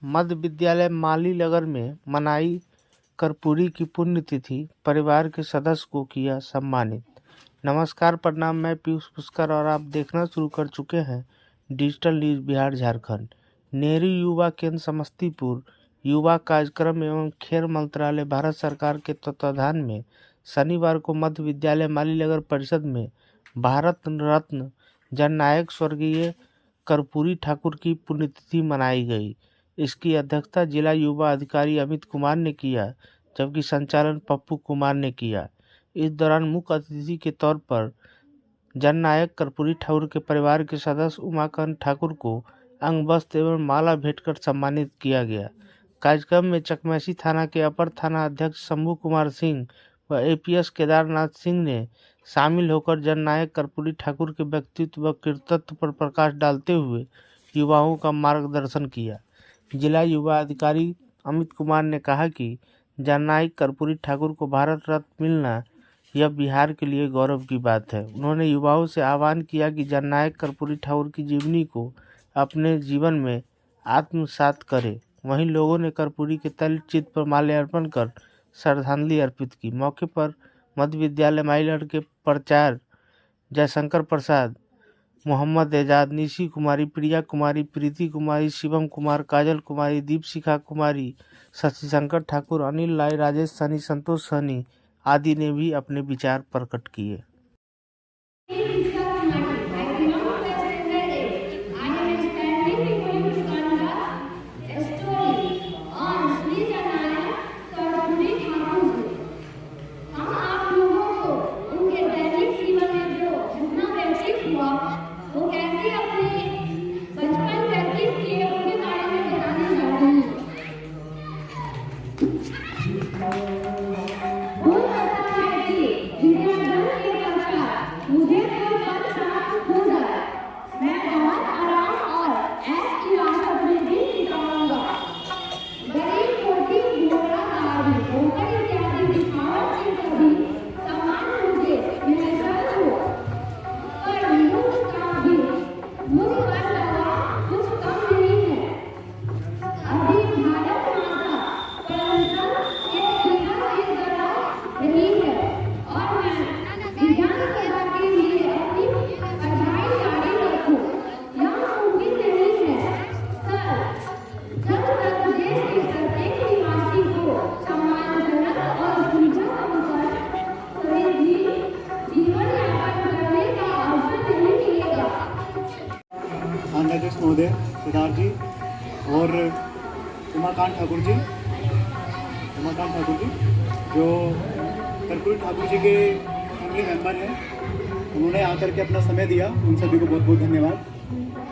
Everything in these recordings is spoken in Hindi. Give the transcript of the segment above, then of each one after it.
मध्य विद्यालय मालीनगर में मनाई कर्पूरी की पुण्यतिथि। परिवार के सदस्य को किया सम्मानित। नमस्कार, प्रणाम। मैं पीयूष पुष्कर और आप देखना शुरू कर चुके हैं डिजिटल न्यूज बिहार झारखंड। नेहरू युवा केंद्र समस्तीपुर युवा कार्यक्रम एवं खेल मंत्रालय भारत सरकार के तत्वाधान में शनिवार को मध्य विद्यालय मालीनगर परिषद में भारत रत्न जननायक स्वर्गीय कर्पूरी ठाकुर की पुण्यतिथि मनाई गई। इसकी अध्यक्षता जिला युवा अधिकारी अमित कुमार ने किया, जबकि संचालन पप्पू कुमार ने किया। इस दौरान मुख्य अतिथि के तौर पर जननायक कर्पूरी ठाकुर के परिवार के सदस्य उमाकांत ठाकुर को अंग वस्त्र एवं माला भेंटकर सम्मानित किया गया। कार्यक्रम में चकमैसी थाना के अपर थाना अध्यक्ष शंभू कुमार सिंह व एपीएस केदारनाथ सिंह ने शामिल होकर जननायक कर्पूरी ठाकुर के व्यक्तित्व व कृतित्व पर प्रकाश डालते हुए युवाओं का मार्गदर्शन किया। जिला युवा अधिकारी अमित कुमार ने कहा कि जननायक कर्पूरी ठाकुर को भारत रत्न मिलना यह बिहार के लिए गौरव की बात है। उन्होंने युवाओं से आह्वान किया कि जननायक कर्पूरी ठाकुर की जीवनी को अपने जीवन में आत्मसात करें। वहीं लोगों ने कर्पूरी के तैल चित्र पर माल्यार्पण कर श्रद्धांजलि अर्पित की। मौके पर मध्य विद्यालय मालीनगर के प्राचार्य जयशंकर प्रसाद, मोहम्मद एजाज, निशी कुमारी, प्रिया कुमारी, प्रीति कुमारी, शिवम कुमार, काजल कुमारी, दीपशिखा कुमारी, शशिशंकर ठाकुर, अनिल राय, राजेश सनी, संतोष सनी आदि ने भी अपने विचार प्रकट किए। अध्यक्ष महोदय सिद्धार्थ जी और उमाकांत ठाकुर जी जो कर्पूरी ठाकुर जी के फैमिली मेंबर हैं, उन्होंने आकर के अपना समय दिया। उन सभी को बहुत बहुत धन्यवाद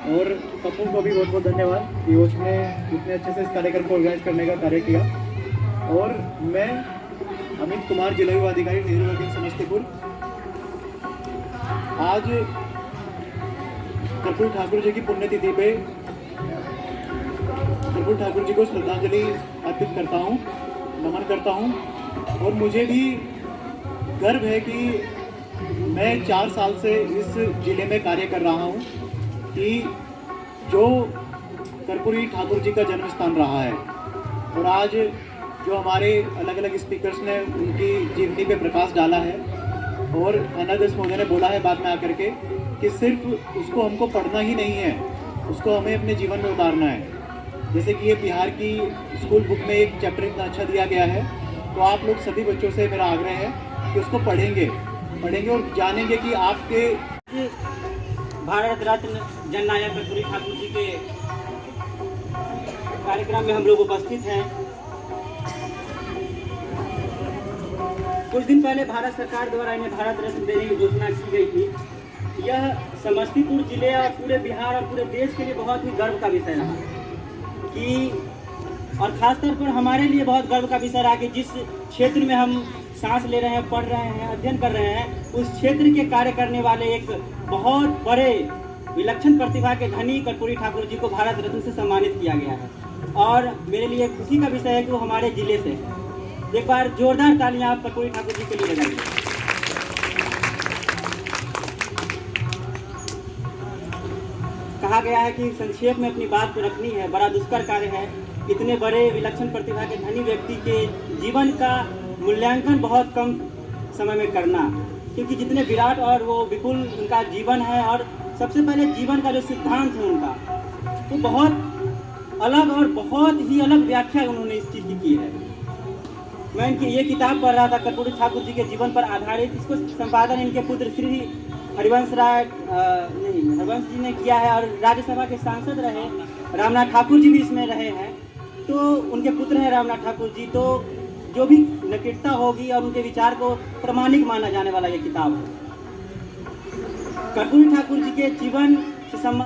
और पप्पू को भी बहुत बहुत धन्यवाद कि उसने इतने अच्छे से इस कार्यक्रम को ऑर्गेनाइज करने का कार्य किया। और मैं अमित कुमार, जिला युवा अधिकारी नेहरू युवा केंद्र समस्तीपुर, आज कर्पूरी ठाकुर जी की पुण्यतिथि पे कर्पूरी ठाकुर जी को श्रद्धांजलि अर्पित करता हूँ, नमन करता हूँ। और मुझे भी गर्व है कि मैं 4 साल से इस जिले में कार्य कर रहा हूँ कि जो कर्पूरी ठाकुर जी का जन्म स्थान रहा है। और आज जो हमारे अलग अलग स्पीकर्स ने उनकी जीवनी पे प्रकाश डाला है और अध्यक्ष महोदय ने बोला है बाद में आकर के कि सिर्फ उसको हमको पढ़ना ही नहीं है, उसको हमें अपने जीवन में उतारना है। जैसे कि ये बिहार की स्कूल बुक में एक चैप्टर इतना अच्छा दिया गया है, तो आप लोग सभी बच्चों से मेरा आग्रह है कि उसको पढ़ेंगे और जानेंगे कि आपके भारत रत्न जननायक कर्पूरी ठाकुर जी के कार्यक्रम में हम लोग उपस्थित हैं। कुछ दिन पहले भारत सरकार द्वारा इन्हें भारत रत्न देने की घोषणा की गई थी। यह समस्तीपुर जिले और पूरे बिहार और पूरे देश के लिए बहुत ही गर्व का विषय रहा कि और ख़ासतौर पर हमारे लिए बहुत गर्व का विषय रहा कि जिस क्षेत्र में हम सांस ले रहे हैं, पढ़ रहे हैं, अध्ययन कर रहे हैं, उस क्षेत्र के कार्य करने वाले एक बहुत बड़े विलक्षण प्रतिभा के धनी कर्पूरी ठाकुर जी को भारत रत्न से सम्मानित किया गया है। और मेरे लिए खुशी का विषय है कि वो हमारे जिले से। एक बार जोरदार तालियां आप कर्पूरी ठाकुर जी के लिए लगाइए। कहा कहा गया है कि संक्षेप में अपनी बात को रखनी है, बड़ा दुष्कर कार्य है इतने बड़े विलक्षण प्रतिभा के धनी व्यक्ति के जीवन का मूल्यांकन बहुत कम समय में करना, क्योंकि जितने विराट और वो विपुल उनका जीवन है और सबसे पहले जीवन का जो सिद्धांत है उनका, वो बहुत अलग और बहुत ही अलग व्याख्या उन्होंने इस चीज़ की है। मैं इनकी ये किताब पढ़ रहा था कर्पूरी ठाकुर जी के जीवन पर आधारित। इसको संपादन इनके पुत्र श्री हरिवंश जी ने किया है और राज्यसभा के सांसद रहे रामनाथ ठाकुर जी भी इसमें रहे हैं, तो उनके पुत्र हैं रामनाथ ठाकुर जी। तो जो भी नैतिकता होगी और उनके विचार को प्रमाणिक माना जाने वाला ये किताब है। कर्पूरी ठाकुर जी के जीवन